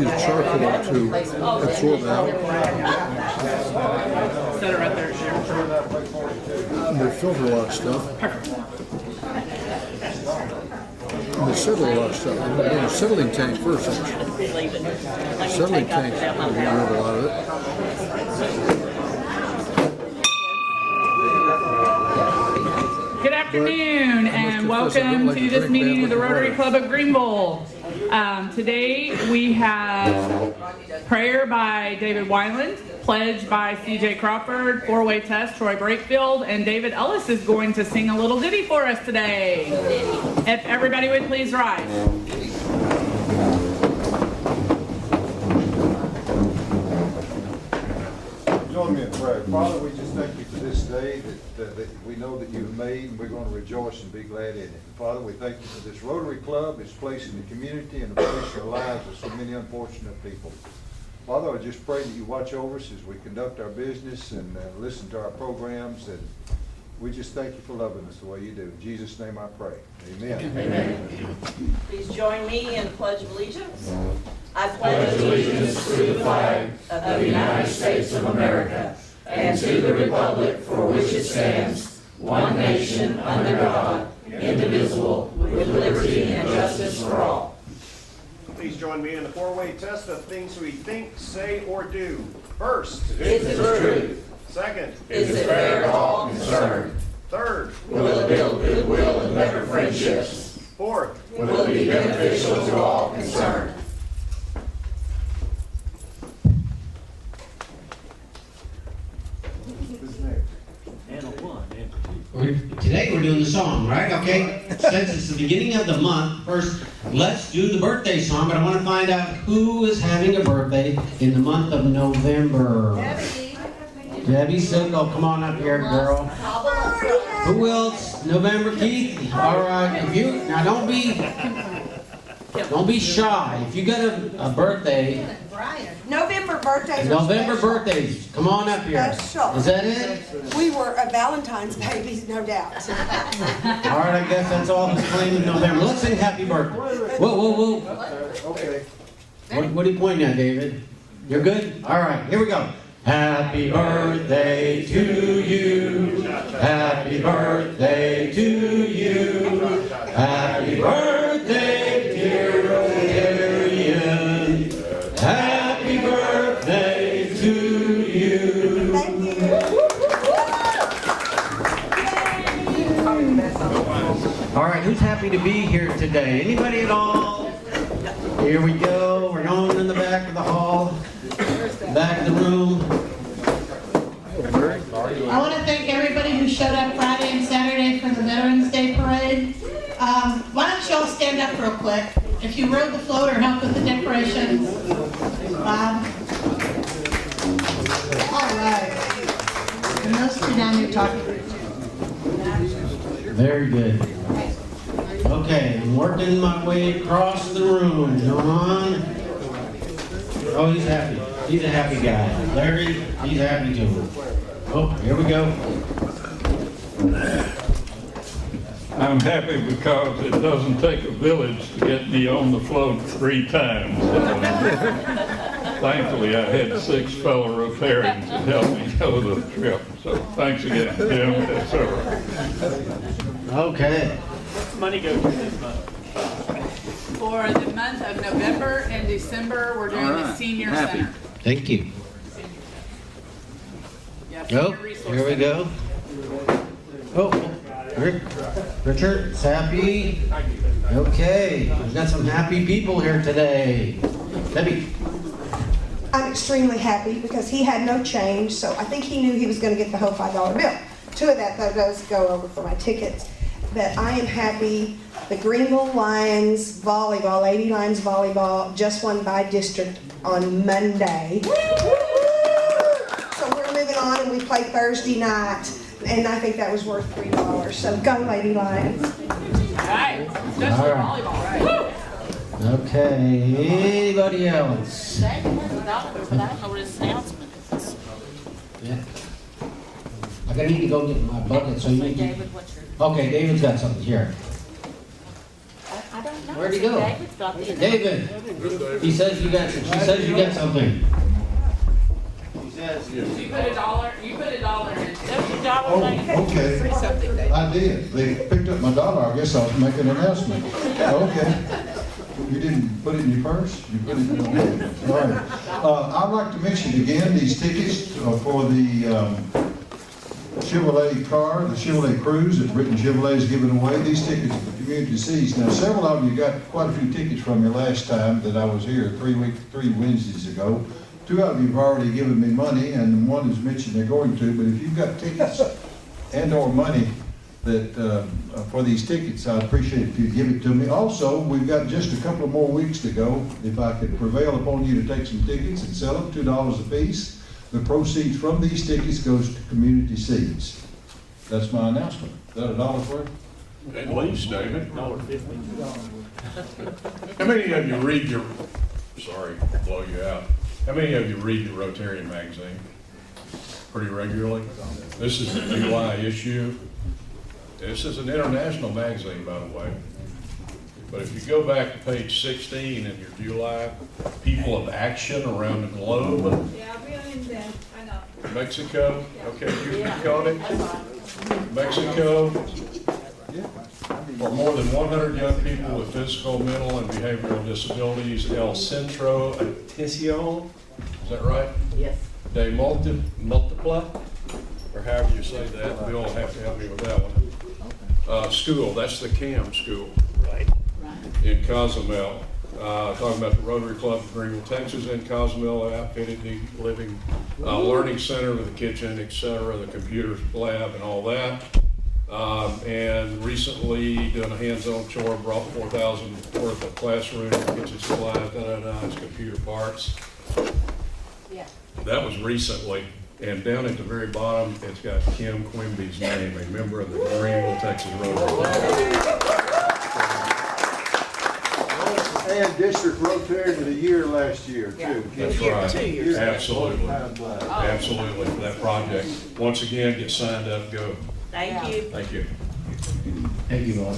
use charcoal to absorb out. Set it right there. And they filter a lot of stuff. And they settle a lot of stuff. We're doing a settling tank first, actually. Settling tanks, we remove a lot of it. Good afternoon and welcome to this meeting of the Rotary Club of Greenville. Today we have prayer by David Weiland, pledge by CJ Crawford, four-way test Troy Brakefield, and David Ellis is going to sing a little ditty for us today. If everybody would please rise. Join me in prayer. Father, we just thank you for this day that we know that you've made, and we're going to rejoice and be glad in it. And Father, we thank you for this Rotary Club, its place in the community, and the place in the lives of so many unfortunate people. Father, I just pray that you watch over us as we conduct our business and listen to our programs, and we just thank you for loving us the way you do. In Jesus' name I pray. Amen. Amen. Please join me in the Pledge of Allegiance. I pledge allegiance to the flag of the United States of America and to the republic for which it stands, one nation under God, indivisible, with liberty and justice for all. Please join me in the four-way test of things we think, say, or do. First, Is it true? second, Is it fair to all concerned? third, Will it build goodwill and better friendships? fourth, Will it be beneficial to all concerned? Today we're doing the song, right? Okay. Since it's the beginning of the month, first let's do the birthday song. But I want to find out who is having a birthday in the month of November. Debbie Sickle, come on up here, girl. Who else? November, Keith. All right. If you now don't be shy. If you got a birthday. November birthdays. November birthdays. Come on up here. Special. Is that it? We were a Valentine's babies, no doubt. All right, I guess that's all that's claimed in November. Let's sing happy birthday. Whoa. Okay. What are you pointing at, David? You're good? All right, here we go. Happy birthday to you. Happy birthday to you. Happy birthday, dear Rotarian. Happy birthday to you. Thank you. All right, who's happy to be here today? Anybody at all? Here we go. We're going in the back of the hall, back of the room. I want to thank everybody who showed up Friday and Saturday for the Veterans Day Parade. Why don't you all stand up real quick? If you rode the float or helped with the decorations. All right. And those two down here talking. Very good. Okay, I'm working my way across the room. John. Oh, he's happy. He's a happy guy. Larry, he's happy too. Oh, here we go. I'm happy because it doesn't take a village to get me on the float 3 times. Thankfully, I had 6 fellow Rotarians that helped me go the trip. So thanks again, Jim. That's all right. Okay. What's the money go to this month? For the month of November and December, we're doing the Senior Center. Thank you. Yeah, Oh, Senior Resource here we Center. go. Oh, Richard's happy. Okay, we've got some happy people here today. Debbie. I'm extremely happy because he had no change, so I think he knew he was going to get the whole $5 bill. 2 of that, though, does go over for my tickets. But I am happy. The Greenville Lions volleyball, Lady Lions volleyball, just won by district on Monday. So we're moving on, and we play Thursday night, and I think that was worth $3. So go, Lady Lions. All right. Especially All right. volleyball, right? Okay, anybody else? I don't know what his announcement is. Yeah. I gotta need to go get my bucket, so you need to... David, what's your... Okay, David's got something here. I don't know. Where'd he go? David. He says you got. She says you got something. You put a dollar in. There's your dollar. Oh, okay. I did. They picked up my dollar. I guess I was making an announcement. Okay. You didn't put it in your purse? You put it in your purse. All right. I'd like to mention again these tickets for the Chevrolet car, the Chevrolet Cruise that Britain Chevrolet is giving away. These tickets the community sees. Now, several of you got quite a few tickets from me last time that I was here 3 Wednesdays ago. 2 of you have already given me money, and one has mentioned they're going to. But if you've got tickets and/or money that for these tickets, I'd appreciate it if you give it to me. Also, we've got just a couple of more weeks to go. If I could prevail upon you to take some tickets and sell them, $2 a piece. The proceeds from these tickets goes to community seeds. That's my announcement. Is that $1 for it? At least, David. How many of you read your, sorry to blow you out, how many of you read your Rotarian magazine pretty regularly? This is the July issue. This is an international magazine, by the way. But if you go back to page 16 in your July, people of action around the globe. Yeah, we are in there, I know. Mexico, okay, you caught it? Mexico, for more than 100 young people with physical, mental, and behavioral disabilities, El Centro Atención, is that right? Yes. De Multipla, or however you say that. Bill will have to help me with that one. School, that's the CAM school. Right. In Cozumel. Talking about the Rotary Club of Greenville, Texas, in Cozumel, outfitted the living learning center with a kitchen, etc., the computer lab and all that. And recently doing a hands-on chore, brought 4,000 worth of classroom, kitchen supplies, it's computer parts. Yeah. That was recently. And down at the very bottom, it's got Kim Quimby's name, a member of the Greenville, Texas Rotary Club. And District Rotarian of the Year last year, too. That's right. 2 years. Absolutely. Absolutely, for that project. Once again, get signed up, go. Thank you. Thank you. Thank you, Bob.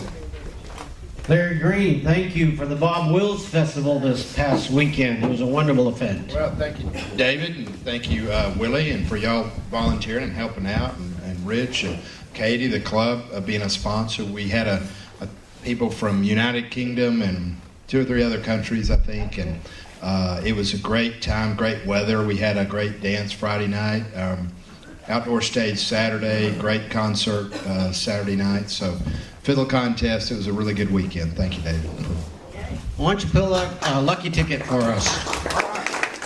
Larry Green, thank you for the Bob Wills Festival this past weekend. It was a wonderful event. Well, thank you, David, and thank you, Willie, and for y'all volunteering and helping out, and Rich and Katie, the club, being a sponsor. We had people from United Kingdom and 2 or 3 other countries, I think, and it was a great time, great weather. We had a great dance Friday night, outdoor stage Saturday, great concert Saturday night. So fiddle contest, it was a really good weekend. Thank you, David. Why don't you pull a lucky ticket for us?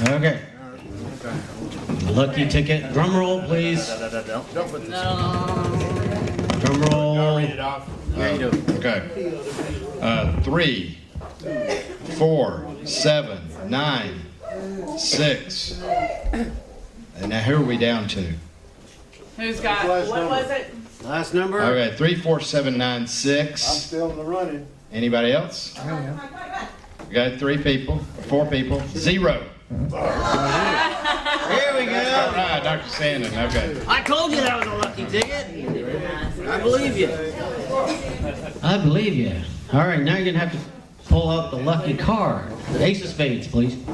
Okay. Lucky ticket. Drum roll, please. Drum roll. Read it off. Okay. 3, 4, 7, 9, 6. And now who are we down to? Who's got? What was it? Last number. Okay, 3, 4, 7, 9, 6. I'm still in the running. Anybody else? We got 3 people, 4 people, 0. Here we go. All right, Dr. Sandon, okay. I told you that was a lucky ticket. I believe you. I believe you. All right, now you're going to have to pull out the lucky card. Ace of spades, please. It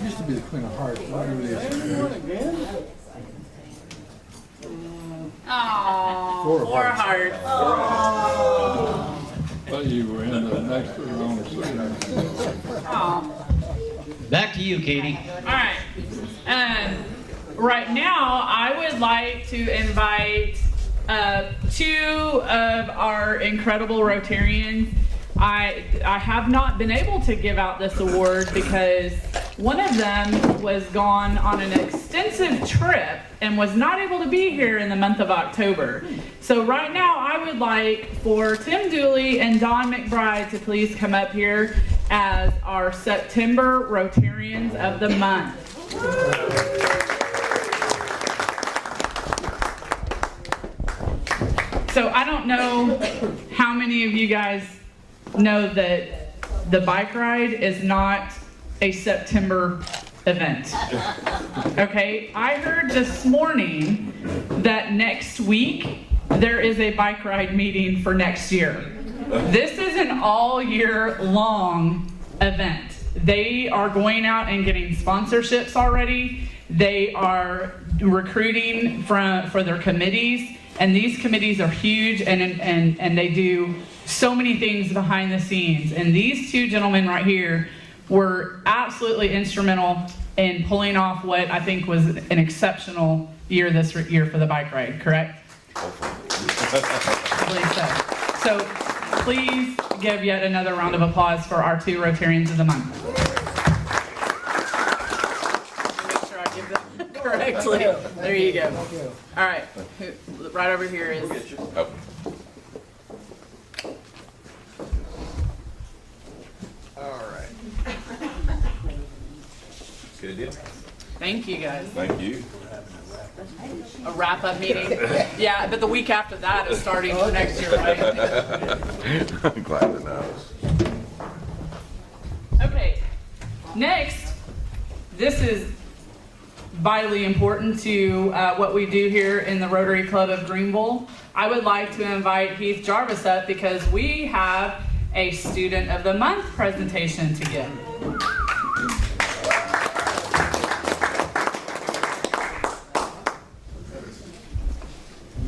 used to be the Queen of Hearts. Whatever it is. Aww. 4 of Hearts. Thought you were in the next round of Aww. Back to you, Katie. All right. Right now, I would like to invite 2 of our incredible Rotarians. I have not been able to give out this award because one of them was gone on an extensive trip and was not able to be here in the month of October. So right now, I would like for Tim Dooley and Don McBride to please come up here as our September Rotarians of the Month. So I don't know how many of you guys know that the bike ride is not a September event. Okay, I heard this morning that next week there is a bike ride meeting for next year. This is an all year long event. They are going out and getting sponsorships already. They are recruiting for their committees, and these committees are huge, and they do so many things behind the scenes. And these two gentlemen right here were absolutely instrumental in pulling off what I think was an exceptional year this year for the bike ride, correct? I believe so. So please give yet another round of applause for our two Rotarians of the month. Make sure I give them correctly. There you go. All right, right over here is. All right. Good deal. Thank you, guys. Thank you. A wrap-up meeting. Yeah, but the week after that is starting for next year, right? I'm glad to know. Okay, next, this is vitally important to what we do here in the Rotary Club of Greenville. I would like to invite Heath Jarvis up because we have a Student of the Month presentation to give.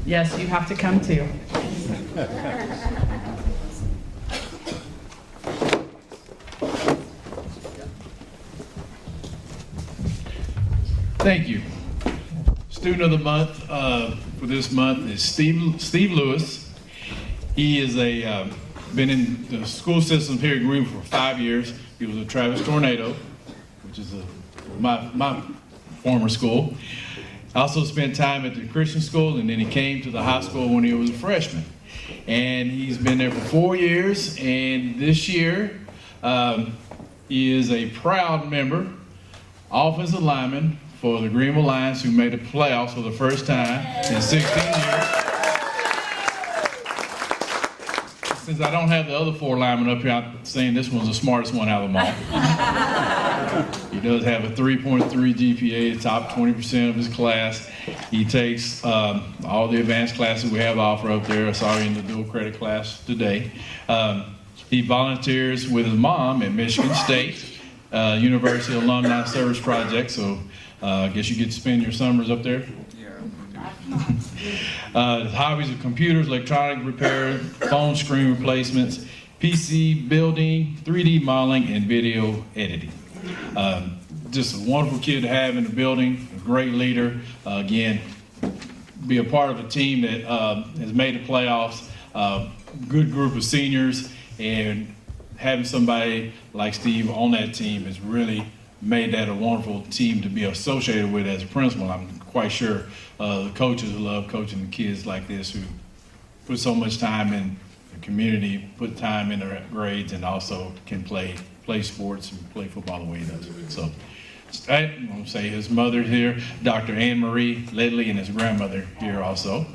Yes, you have to come too. Thank you. Student of the Month for this month is Steve Lewis. He is been in the school system here in Greenville for 5 years. He was a Travis Tornado, which is my former school. Also spent time at the Christian school, and then he came to the high school when he was a freshman. And he's been there for 4 years, and this year he is a proud member, offensive lineman for the Greenville Lions, who made the playoffs for the first time in 16 years. Since I don't have the other 4 linemen up here, I'm saying this one's the smartest one out of them all. He does have a 3.3 GPA, the top 20% of his class. He takes all the advanced classes we have to offer up there. I saw him in the dual credit class today. He volunteers with his mom at Michigan State University Alumni Service Project, so I guess you get to spend your summers up there. His hobbies are computers, electronic repair, phone screen replacements, PC building, 3D modeling, and video editing. Just a wonderful kid to have in the building, a great leader. Again, be a part of a team that has made the playoffs, good group of seniors, and having somebody like Steve on that team has really made that a wonderful team to be associated with as a principal. I'm quite sure the coaches love coaching the kids like this who put so much time in the community, put time in their grades, and also can play sports and play football the way he does. So I'm going to say his mother here, Dr. Anne Marie Ledley, and his grandmother here also.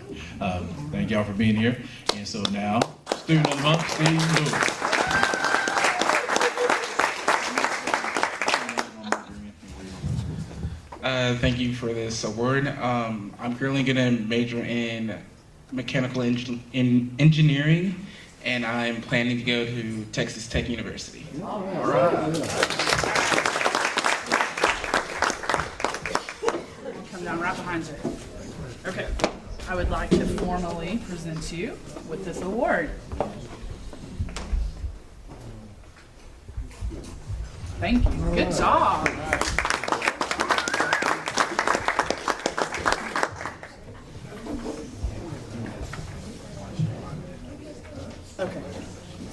Thank y'all for being here. And so now, Student of the Month, Steve Lewis. Thank you for this award. I'm currently going to major in mechanical engineering, and I'm planning to go to Texas Tech University. All right. Come down right behind you. Okay. I would like to formally present you with this award. Thank you. Good job. Okay,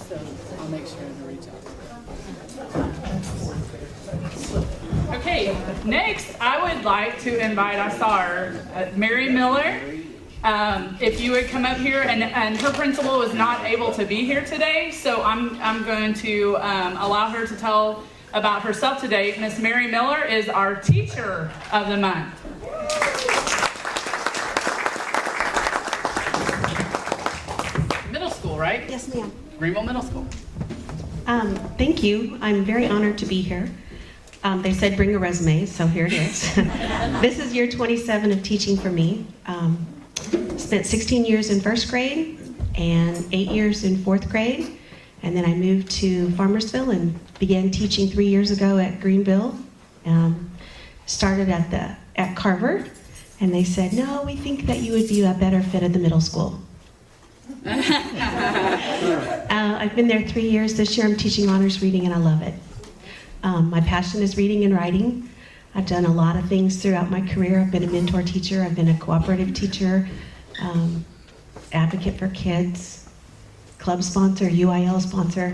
so I'll make sure to reach out. Okay, next I would like to invite, I saw her, Mary Miller. If you would come up here, and her principal was not able to be here today, so I'm going to allow her to tell about herself today. Miss Mary Miller is our Teacher of the Month. Right? Yes, ma'am. Greenville Middle School. Thank you. I'm very honored to be here. They said bring a resume, so here it is. This is year 27 of teaching for me. Spent 16 years in first grade, and 8 years in 4th grade. And then I moved to Farmersville and began teaching 3 years ago at Greenville. Started at Carver, and they said, no, we think that you would be a better fit at the middle school. I've been there 3 years. This year I'm teaching honors reading, and I love it. My passion is reading and writing. I've done a lot of things throughout my career. I've been a mentor teacher. I've been a cooperative teacher, advocate for kids, club sponsor, UIL sponsor,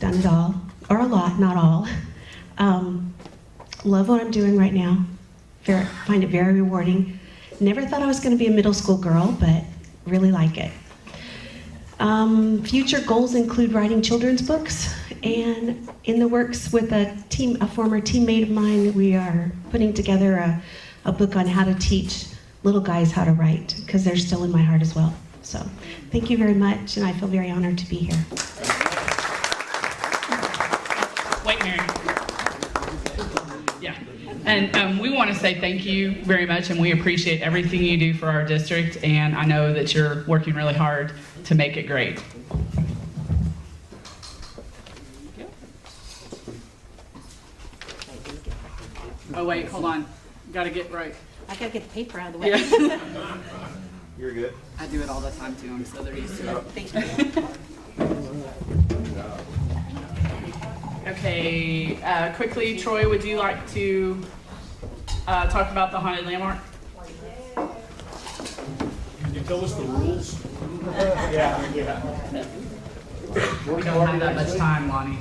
done it all, or a lot, not all. Love what I'm doing right now. Find it very rewarding. Never thought I was going to be a middle school girl, but really like it. Future goals include writing children's books, and in the works with a former teammate of mine, we are putting together a book on how to teach little guys how to write, because they're still in my heart as well. So thank you very much, and I feel very honored to be here. Wait, Mary. Yeah. And we want to say thank you very much, and we appreciate everything you do for our district, and I know that you're working really hard to make it great. Oh, wait, hold on. Got to get right. I gotta get the paper out of the way. Yeah. You're good. I do it all the time, too. I'm so they're used to it. Thank you. Okay, quickly, Troy, would you like to talk about the haunted landmark? Can you tell us the rules? Yeah. We don't have that much time, Lonnie.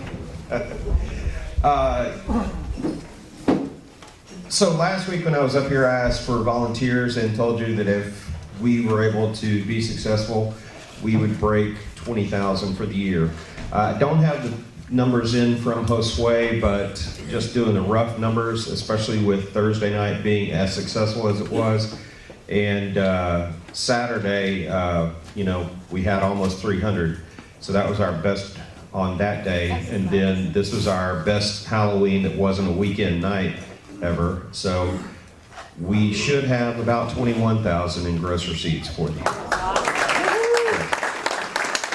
So last week when I was up here, I asked for volunteers and told you that if we were able to be successful, we would break 20,000 for the year. I don't have the numbers in from Josue, but just doing the rough numbers, especially with Thursday night being as successful as it was, and Saturday, we had almost 300. So that was our best on that day, and then this was our best Halloween that wasn't a weekend night ever. So we should have about 21,000 in gross receipts for the year.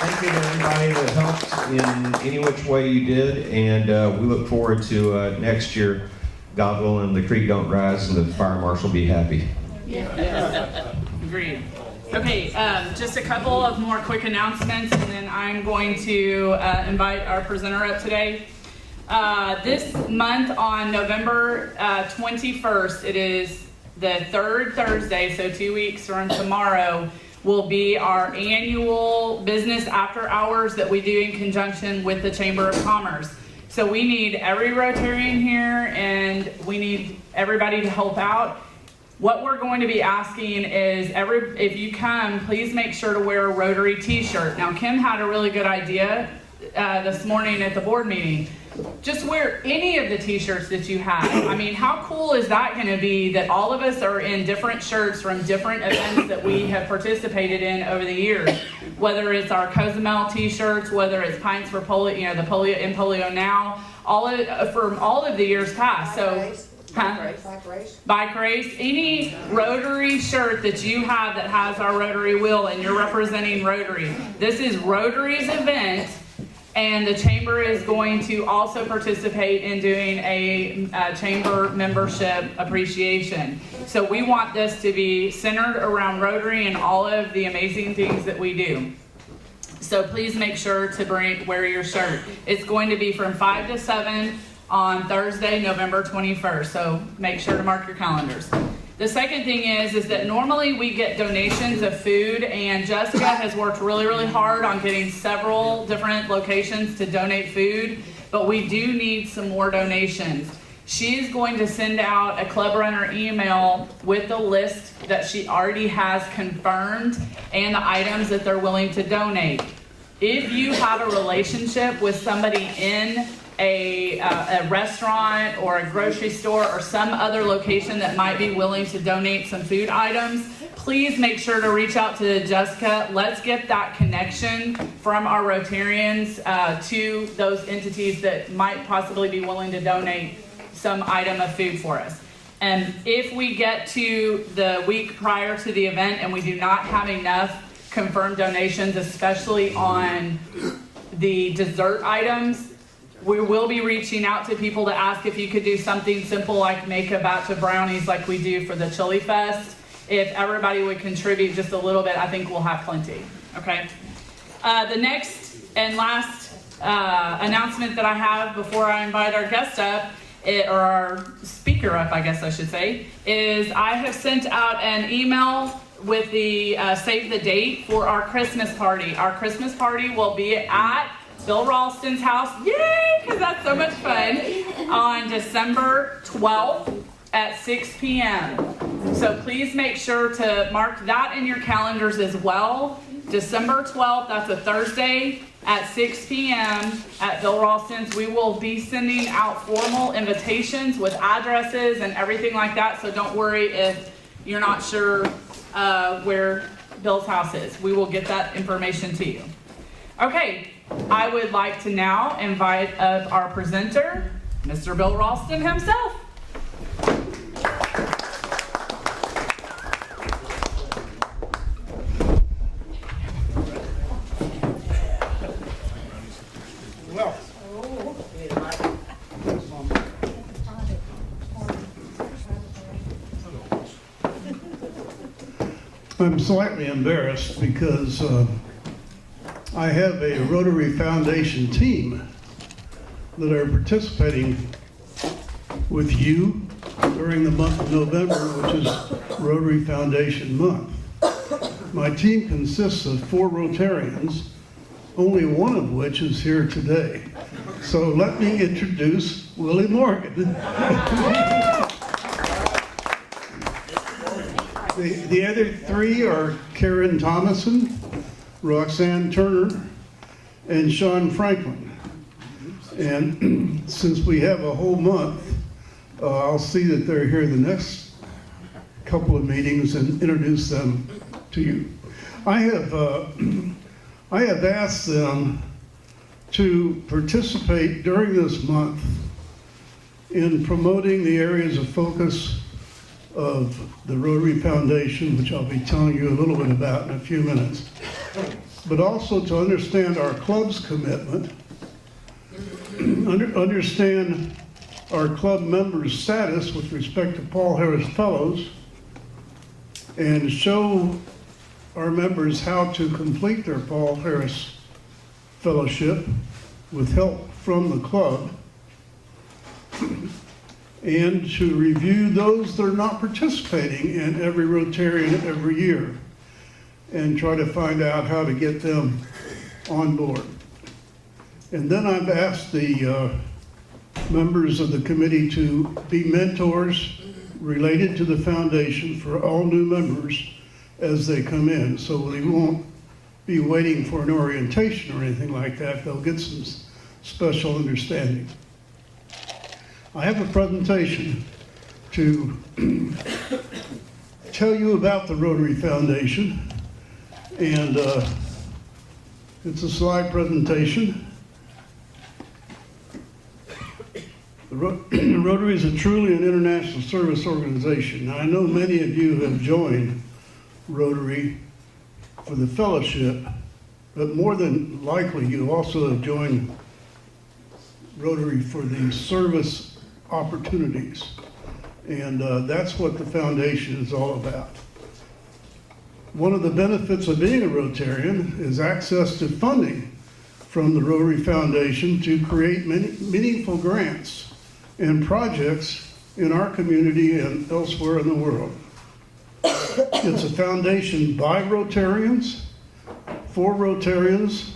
Thank you to everybody that helped in any which way you did, and we look forward to next year, God willing, the creek don't rise and the fire marshal be happy. Yeah. Agreed. Okay, just a couple of more quick announcements, and then I'm going to invite our presenter up today. This month on November 21st, it is the third Thursday, so 2 weeks from tomorrow, will be our annual business after hours that we do in conjunction with the Chamber of Commerce. So we need every Rotarian here, and we need everybody to help out. What we're going to be asking is, if you come, please make sure to wear a Rotary t-shirt. Now, Kim had a really good idea this morning at the board meeting. Just wear any of the t-shirts that you have. I mean, how cool is that going to be that all of us are in different shirts from different events that we have participated in over the years? Whether it's our Cozumel t-shirts, whether it's Pints for Polio, the Polio in Polio Now, from all of the years past. So, Bike race. Any Rotary shirt that you have that has our Rotary wheel and you're representing Rotary. This is Rotary's event, and the Chamber is going to also participate in doing a Chamber membership appreciation. So we want this to be centered around Rotary and all of the amazing things that we do. So please make sure to wear your shirt. It's going to be from 5 to 7 on Thursday, November 21st. So make sure to mark your calendars. The second thing is that normally we get donations of food, and Jessica has worked really, really hard on getting several different locations to donate food, but we do need some more donations. She's going to send out a Club Runner email with the list that she already has confirmed and the items that they're willing to donate. If you have a relationship with somebody in a restaurant or a grocery store or some other location that might be willing to donate some food items, please make sure to reach out to Jessica. Let's get that connection from our Rotarians to those entities that might possibly be willing to donate some item of food for us. And if we get to the week prior to the event and we do not have enough confirm donations, especially on the dessert items. We will be reaching out to people to ask if you could do something simple like make a batch of brownies like we do for the Chili Fest. If everybody would contribute just a little bit, I think we'll have plenty, okay? The next and last announcement that I have before I invite our guest up, or our speaker up, I guess I should say, is I have sent out an email with the save the date for our Christmas party. Our Christmas party will be at Bill Rolston's house, yay, because that's so much fun, on December 12th at 6 p.m. So please make sure to mark that in your calendars as well. December 12th, that's a Thursday, at 6 p.m. at Bill Rolston's. We will be sending out formal invitations with addresses and everything like that, so don't worry if you're not sure where Bill's house is. We will get that information to you. Okay, I would like to now invite up our presenter, Mr. Bill Rolston himself. I'm slightly embarrassed because I have a Rotary Foundation team that are participating with you during the month of November, which is Rotary Foundation month. My team consists of 4 Rotarians, only one of which is here today. So let me introduce Willie Morgan. The other 3 are Karen Thomason, Roxanne Turner, and Sean Franklin. And since we have a whole month, I'll see that they're here the next couple of meetings and introduce them to you. I have asked them to participate during this month in promoting the areas of focus of the Rotary Foundation, which I'll be telling you a little bit about in a few minutes, but also to understand our club's commitment, understand our club members' status with respect to Paul Harris Fellows, and show our members how to complete their Paul Harris Fellowship with help from the club, and to review those that are not participating in every Rotarian every year and try to find out how to get them on board. And then I've asked the members of the committee to be mentors related to the foundation for all new members as they come in, so they won't be waiting for an orientation or anything like that. They'll get some special understanding. I have a presentation to tell you about the Rotary Foundation, and it's a slide presentation. The Rotary is truly an international service organization. Now, I know many of you have joined Rotary for the fellowship, but more than likely you also have joined Rotary for the service opportunities, and that's what the foundation is all about. One of the benefits of being a Rotarian is access to funding from the Rotary Foundation to create meaningful grants and projects in our community and elsewhere in the world. It's a foundation by Rotarians, for Rotarians.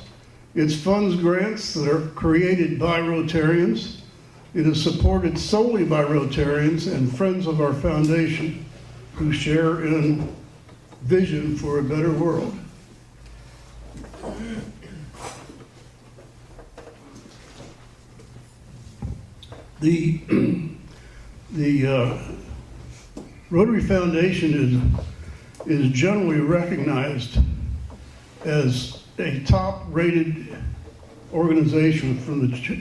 It funds grants that are created by Rotarians. It is supported solely by Rotarians and friends of our foundation who share in vision for a better world. The Rotary Foundation is generally recognized as a top-rated organization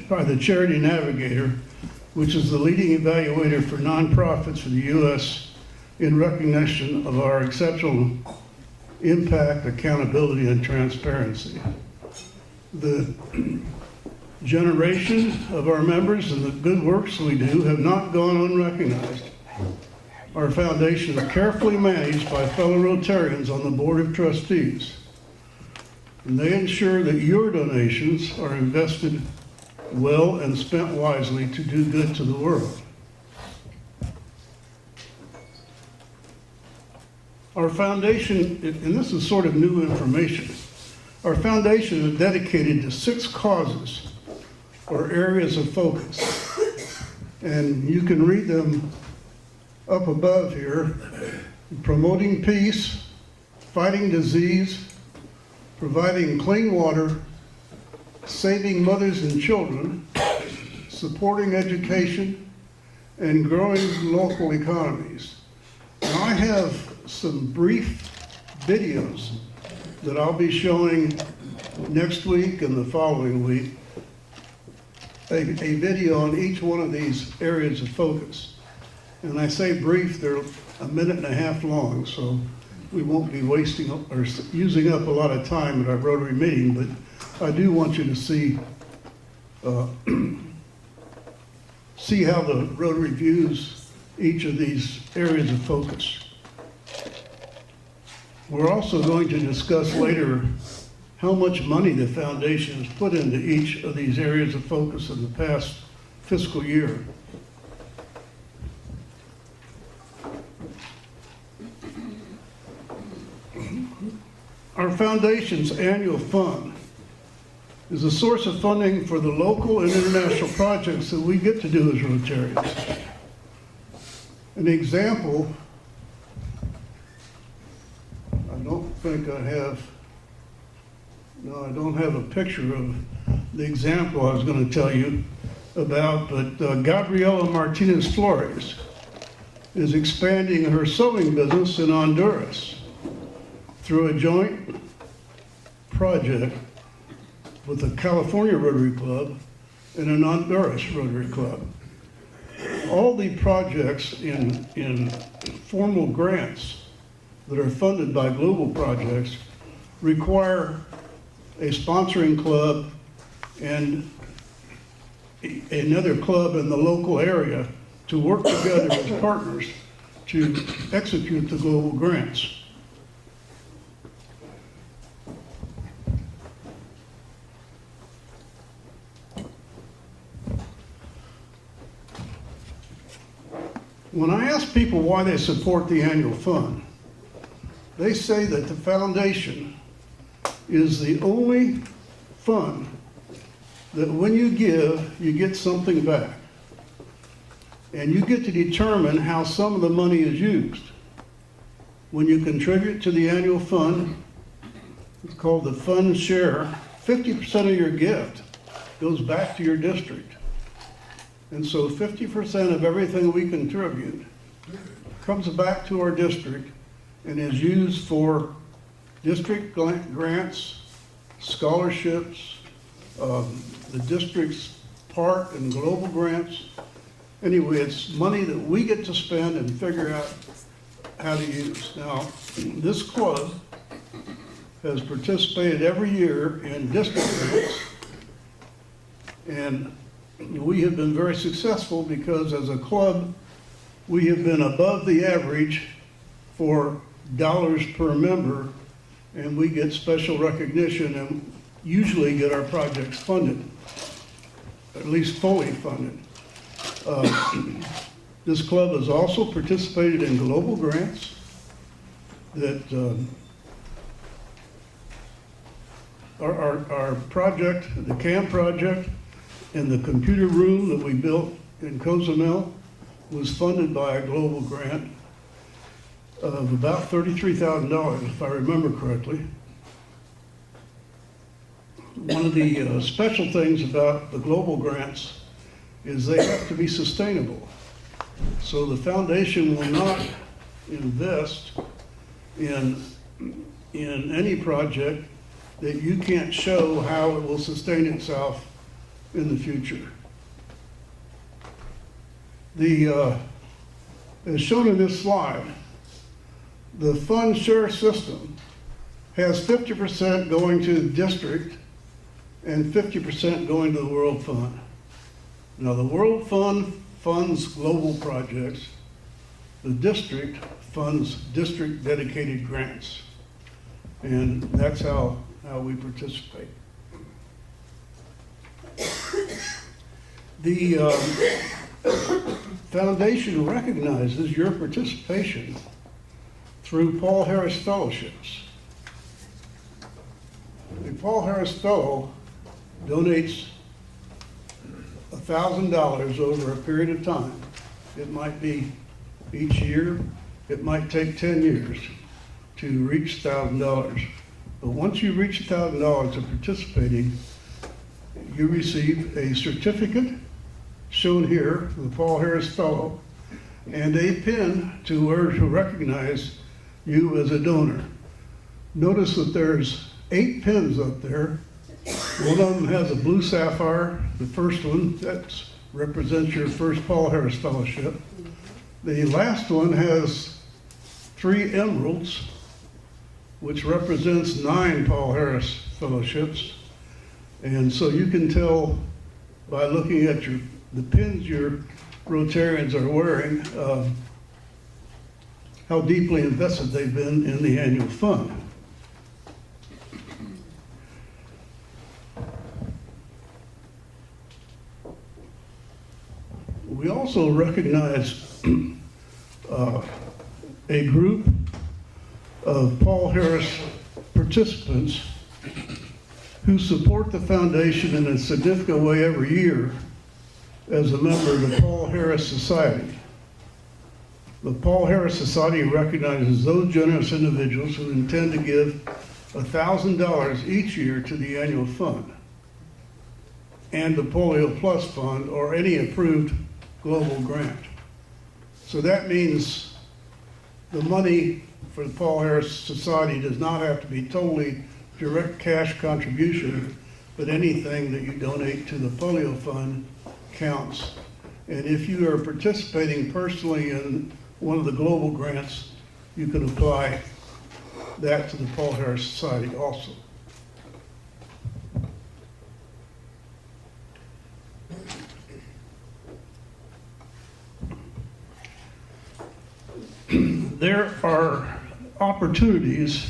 by the Charity Navigator, which is the leading evaluator for nonprofits for the U.S. in recognition of our exceptional impact, accountability, and transparency. The generation of our members and the good works we do have not gone unrecognized. Our foundation is carefully managed by fellow Rotarians on the Board of Trustees, and they ensure that your donations are invested well and spent wisely to do good to the world. Our foundation, and this is sort of new information, our foundation is dedicated to 6 causes or areas of focus. And you can read them up above here: promoting peace, fighting disease, providing clean water, saving mothers and children, supporting education, and growing local economies. Now, I have some brief videos that I'll be showing next week and the following week, a video on each one of these areas of focus. And I say brief, they're 1.5 minutes long, so we won't be wasting or using up a lot of time at our Rotary meeting, but I do want you to see see how the Rotary views each of these areas of focus. We're also going to discuss later how much money the foundation has put into each of these areas of focus in the past fiscal year. Our foundation's annual fund is a source of funding for the local and international projects that we get to do as Rotarians. An example, I don't think I have, no, I don't have a picture of the example I was going to tell you about, but Gabriela Martinez Flores is expanding her sewing business in Honduras through a joint project with the California Rotary Club and an Honduras Rotary Club. All the projects in formal grants that are funded by global projects require a sponsoring club and another club in the local area to work together as partners to execute the global grants. When I ask people why they support the annual fund, they say that the foundation is the only fund that when you give, you get something back. And you get to determine how some of the money is used. When you contribute to the annual fund, it's called the fund share, 50% of your gift goes back to your district. And so 50% of everything we contribute comes back to our district and is used for district grants, scholarships, the district's part and global grants. Anyway, it's money that we get to spend and figure out how to use. Now, this club has participated every year in district grants, and we have been very successful because as a club, we have been above the average for dollars per member, and we get special recognition and usually get our projects funded, at least fully funded. This club has also participated in global grants that our project, the CAM project, and the computer room that we built in Cozumel was funded by a global grant of about $33,000, if I remember correctly. One of the special things about the global grants is they have to be sustainable. So the foundation will not invest in any project that you can't show how it will sustain itself in the future. As shown in this slide, the fund share system has 50% going to the district and 50% going to the World Fund. Now, the World Fund funds global projects. The district funds district-dedicated grants. And that's how we participate. The foundation recognizes your participation through Paul Harris Fellowships. The Paul Harris Fellow donates $1,000 over a period of time. It might be each year, it might take 10 years to reach $1,000. But once you reach $1,000 of participating, you receive a certificate shown here, the Paul Harris Fellow, and a pin to recognize you as a donor. Notice that there's 8 pins up there. One of them has a blue sapphire, the first one, that represents your first Paul Harris Fellowship. The last one has 3 emeralds, which represents 9 Paul Harris Fellowships. And so you can tell by looking at the pins your Rotarians are wearing, how deeply invested they've been in the annual fund. We also recognize a group of Paul Harris participants who support the foundation in a significant way every year as a member of the Paul Harris Society. The Paul Harris Society recognizes those generous individuals who intend to give $1,000 each year to the annual fund and the Polio Plus Fund or any approved global grant. So that means the money for the Paul Harris Society does not have to be totally direct cash contribution, but anything that you donate to the Polio Fund counts. And if you are participating personally in one of the global grants, you can apply that to the Paul Harris Society also. There are opportunities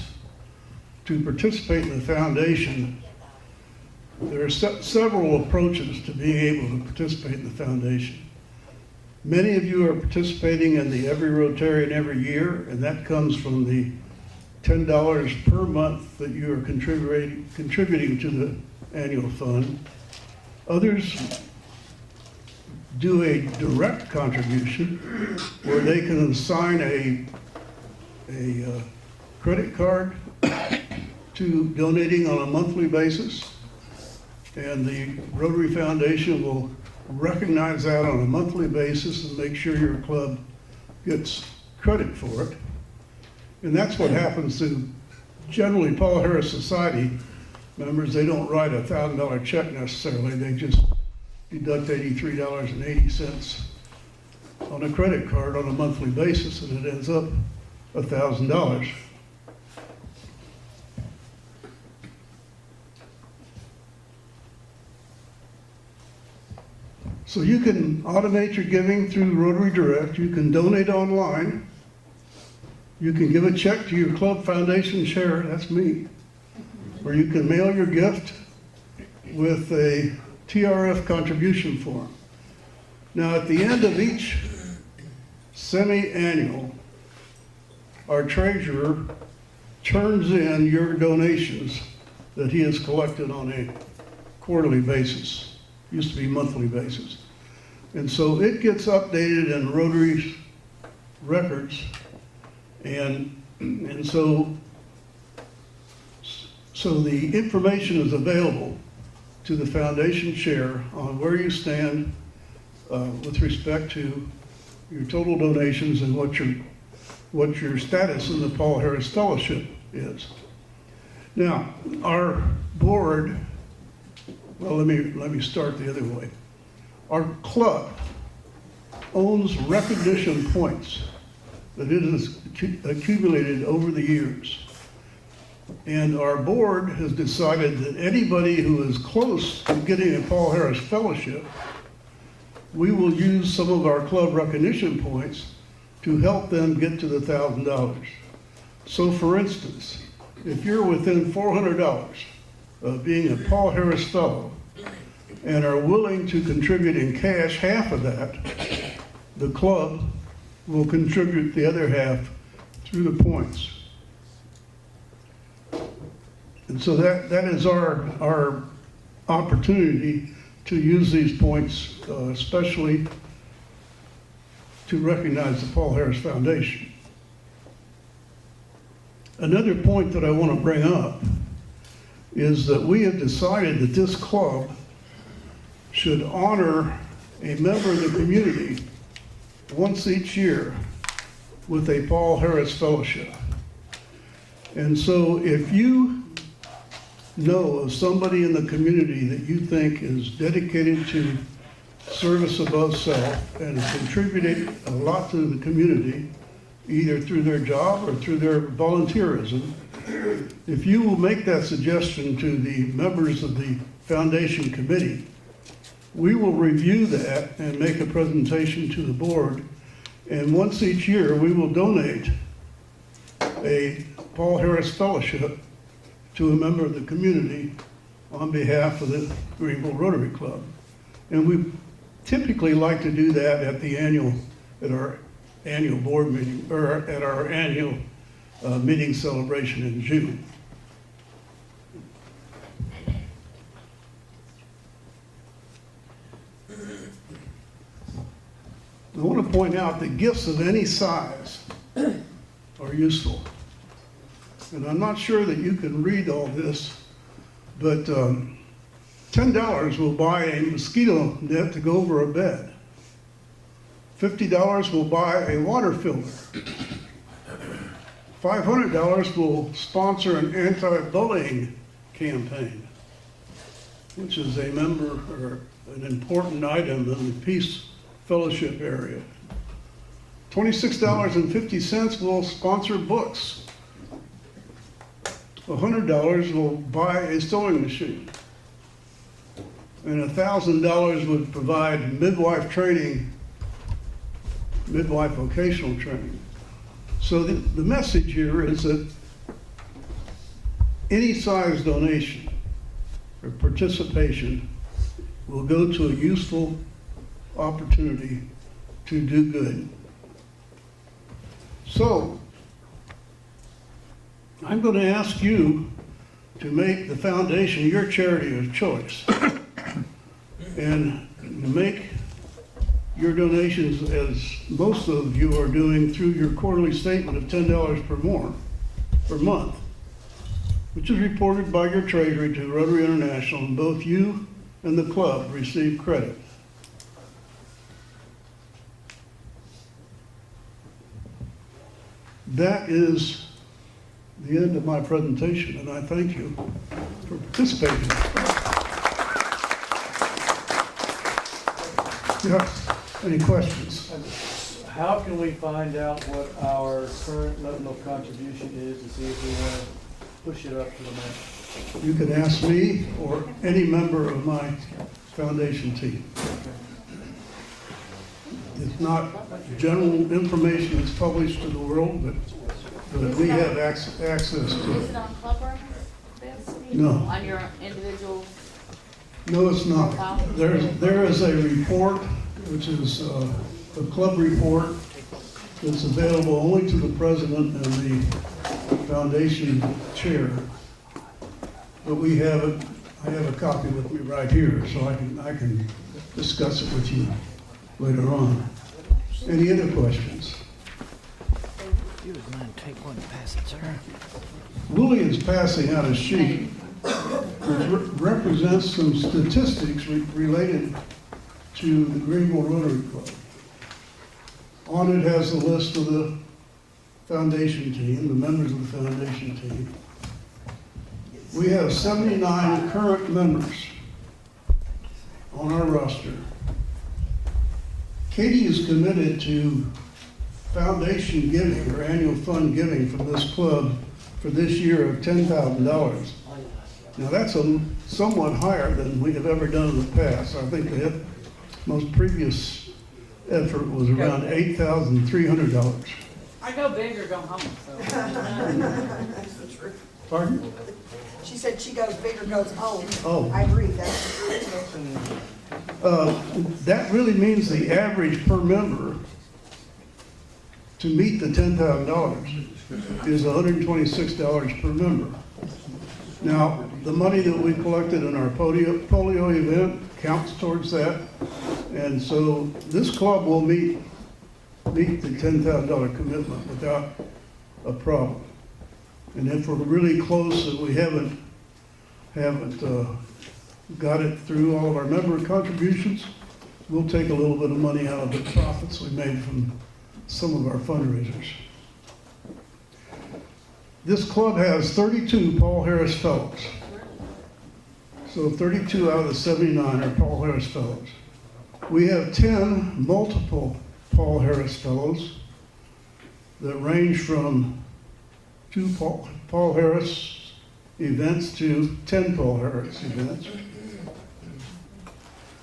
to participate in the foundation. There are several approaches to being able to participate in the foundation. Many of you are participating in the Every Rotarian Every Year, and that comes from the $10 per month that you are contributing to the annual fund. Others do a direct contribution where they can assign a credit card to donating on a monthly basis, and the Rotary Foundation will recognize that on a monthly basis and make sure your club gets credit for it. And that's what happens to generally Paul Harris Society members. They don't write a $1,000 check necessarily, they just deduct $83.80 on a credit card on a monthly basis, and it ends up $1,000. So you can automate your giving through Rotary Direct. You can donate online. You can give a check to your club foundation chair, that's me. Or you can mail your gift with a TRF contribution form. Now at the end of each semi-annual, our treasurer turns in your donations that he has collected on a quarterly basis. Used to be monthly basis. And so it gets updated in Rotary's records, and so the information is available to the foundation chair on where you stand with respect to your total donations and what your status in the Paul Harris Fellowship is. Now, our board, well, let me start the other way. Our club owns recognition points that it has accumulated over the years. And our board has decided that anybody who is close to getting a Paul Harris Fellowship, we will use some of our club recognition points to help them get to the $1,000. So for instance, if you're within $400 of being a Paul Harris Fellow and are willing to contribute in cash half of that, the club will contribute the other half through the points. And so that is our opportunity to use these points, especially to recognize the Paul Harris Foundation. Another point that I want to bring up is that we have decided that this club should honor a member of the community once each year with a Paul Harris Fellowship. And so if you know of somebody in the community that you think is dedicated to service above self and has contributed a lot to the community, either through their job or through their volunteerism, if you will make that suggestion to the members of the foundation committee, we will review that and make a presentation to the board. And once each year, we will donate a Paul Harris Fellowship to a member of the community on behalf of the Greenville Rotary Club. And we typically like to do that at our annual board meeting, or at our annual meeting celebration in June. I want to point out that gifts of any size are useful. And I'm not sure that you can read all this, but $10 will buy a mosquito net to go over a bed. $50 will buy a water filter. $500 will sponsor an anti-bullying campaign, which is a member or an important item in the Peace Fellowship area. $26.50 will sponsor books. $100 will buy a sewing machine. And $1,000 would provide midwife training, midwife vocational training. So the message here is that any size donation or participation will go to a useful opportunity to do good. So I'm going to ask you to make the foundation your charity of choice and make your donations, as most of you are doing, through your quarterly statement of $10 per month, which is reported by your treasury to Rotary International, and both you and the club receive credit. That is the end of my presentation, and I thank you for participating. Yes, any questions? How can we find out what our current level of contribution is to see if we want to push it up to the max? You can ask me or any member of my foundation team. It's not general information that's published to the world, but we have access to Is it. it on Club Room? No. On your individual? No, it's not. There is a report, which is a club report that's available only to the president and the foundation chair. But we have it. I have a copy with me right here, so I can discuss it with you later on. Any other questions? If you would mind take one and pass it, sir. Willie is passing out a sheet which represents some statistics related to the Greenville Rotary Club. On it has a list of the foundation team, the members of the foundation team. We have 79 current members on our roster. Katie is committed to foundation giving or annual fund giving from this club for this year of $10,000. Now that's somewhat higher than we have ever done in the past. I think the most previous effort was around $8,300. I go big or go home, so. That's the truth. Pardon? She said she goes big or goes home. Oh. I agree, that's the truth. That really means the average per member to meet the $10,000 is $126 per member. Now, the money that we collected in our polio event counts towards that, and so this club will meet the $10,000 commitment without a problem. And if we're really close and we haven't got it through all of our member contributions, we'll take a little bit of money out of the profits we made from some of our fundraisers. This club has 32 Paul Harris Fellows. So 32 out of the 79 are Paul Harris Fellows. We have 10 multiple Paul Harris Fellows that range from 2 Paul Harris events to 10 Paul Harris events.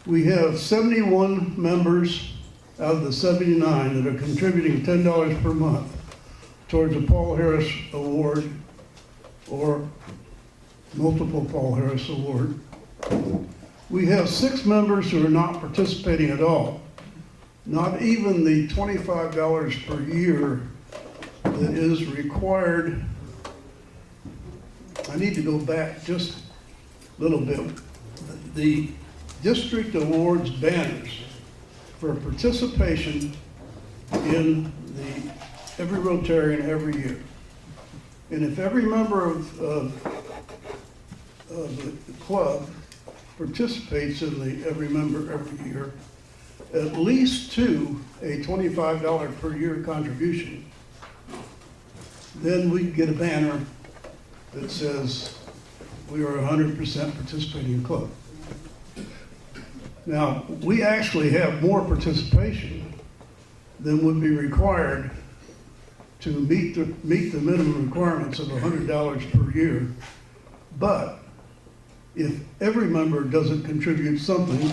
We have 71 members out of the 79 that are contributing $10 per month towards a Paul Harris Award or multiple Paul Harris Award. We have 6 members who are not participating at all, not even the $25 per year that is required. I need to go back just a little bit. The district awards banners for participation in every Rotarian every year. And if every member of the club participates in the every member every year, at least to a $25 per year contribution, then we get a banner that says we are 100% participating club. Now, we actually have more participation than would be required to meet the minimum requirements of $100 per year. But if every member doesn't contribute something,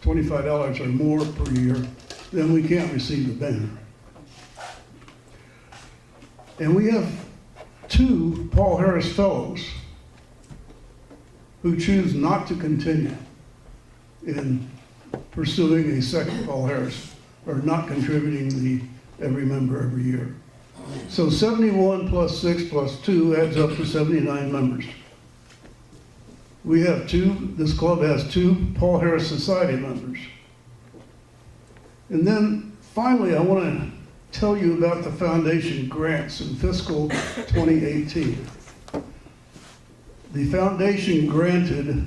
$25 or more per year, then we can't receive the banner. And we have 2 Paul Harris Fellows who choose not to continue in pursuing a second Paul Harris or not contributing the every member every year. So 71 plus 6 plus 2 adds up to 79 members. We have this club has 2 Paul Harris Society members. And then finally, I want to tell you about the foundation grants in fiscal 2018. The foundation granted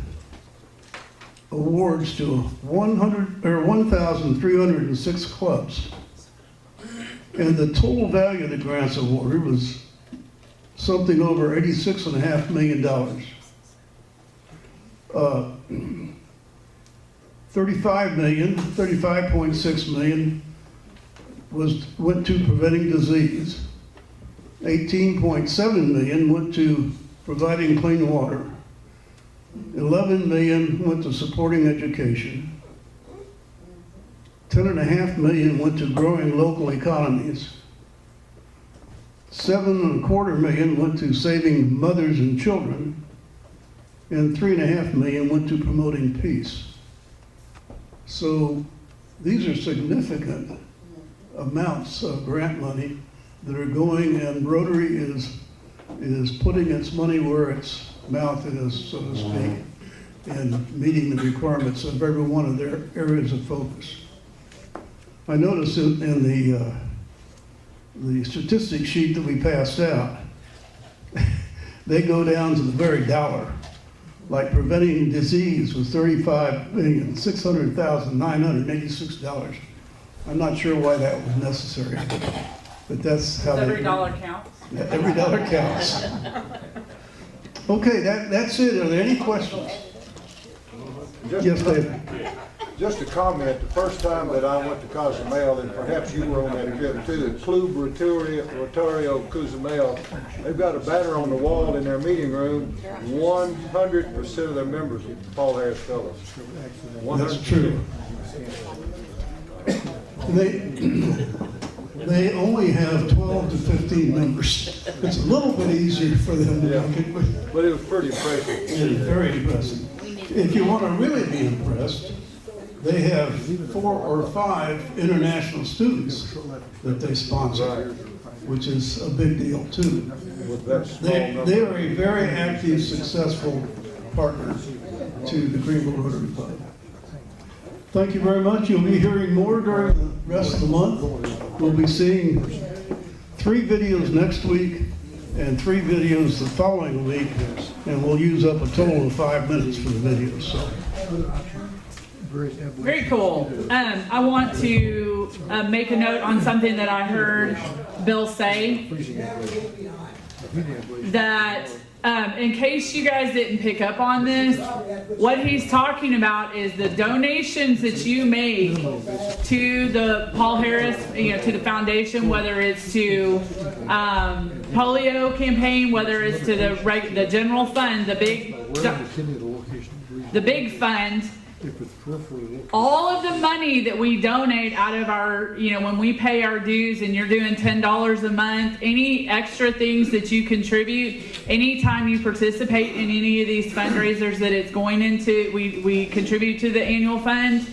awards to 1,306 clubs. And the total value of the grants awarded was something over $86.5 million. 35.6 million went to preventing disease. 18.7 million went to providing clean water. 11 million went to supporting education. 10.5 million went to growing local economies. 7.25 million went to saving mothers and children. And 3.5 million went to promoting peace. So these are significant amounts of grant money that are going, and Rotary is putting its money where its mouth is, so to speak, and meeting the requirements of every one of their areas of focus. I noticed in the statistic sheet that we passed out, they go down to the very dollar. Like preventing disease was $35,600,986. I'm not sure why that was necessary, but that's how every dollar counts. Yeah, every dollar counts. Okay, that's it. Are there any questions? Just yes, David. Just a comment, the first time that I went to Cozumel, and perhaps you were on that trip too, the Club Rotario Cozumel, they've got a banner on the wall in their meeting room, 100% of their members are Paul Harris Fellows. That's true. They only have 12 to 15 members. It's a little bit easier for them to make it, but it was pretty impressive. It is very impressive. If you want to really be impressed, they have 4 or 5 international students that they sponsor, which is a big deal too. They are a very active, successful partner to the Greenville Rotary Club. Thank you very much. You'll be hearing more during the rest of the month. We'll be seeing 3 videos next week and 3 videos the following week, and we'll use up a total of 5 minutes for the videos. So. Very cool. I want to make a note on something that I heard Bill say, that in case you guys didn't pick up on this, what he's talking about is the donations that you make to the Paul Harris, to the foundation, whether it's to polio campaign, whether it's to the general fund, the big fund. All of the money that we donate out of our, when we pay our dues and you're doing $10 a month, any extra things that you contribute, anytime you participate in any of these fundraisers that it's going into, we contribute to the annual fund,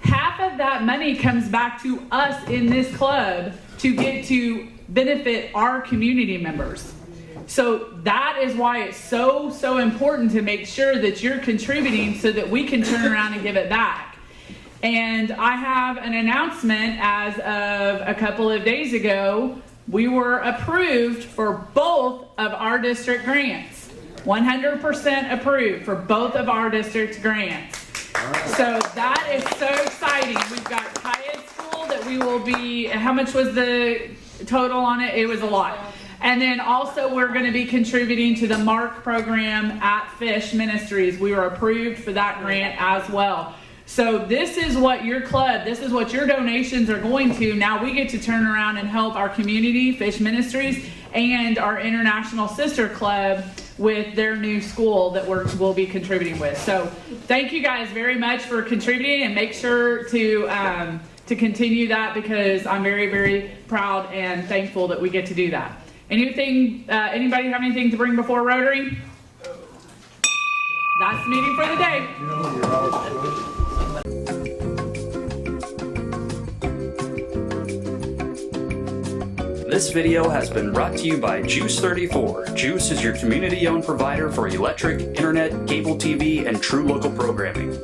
half of that money comes back to us in this club to get to benefit our community members. So that is why it's so important to make sure that you're contributing so that we can turn around and give it back. And I have an announcement. As of a couple of days ago, we were approved for both of our district grants. 100% approved for both of our district grants. So that is so exciting. We've got Hyatt School that we will be, how much was the total on it? It was a lot. And then also we're going to be contributing to the MARC program at Fish Ministries. We were approved for that grant as well. So this is what your club, this is what your donations are going to. Now we get to turn around and help our community, Fish Ministries, and our international sister club with their new school that we'll be contributing with. So thank you guys very much for contributing, and make sure to continue that, because I'm very, very proud and thankful that we get to do that. Anything? Anybody have anything to bring before Rotary? That's the meeting for the day. This video has been brought to you by Juice 34. Juice is your community-owned provider for electric, internet, cable TV, and true local programming.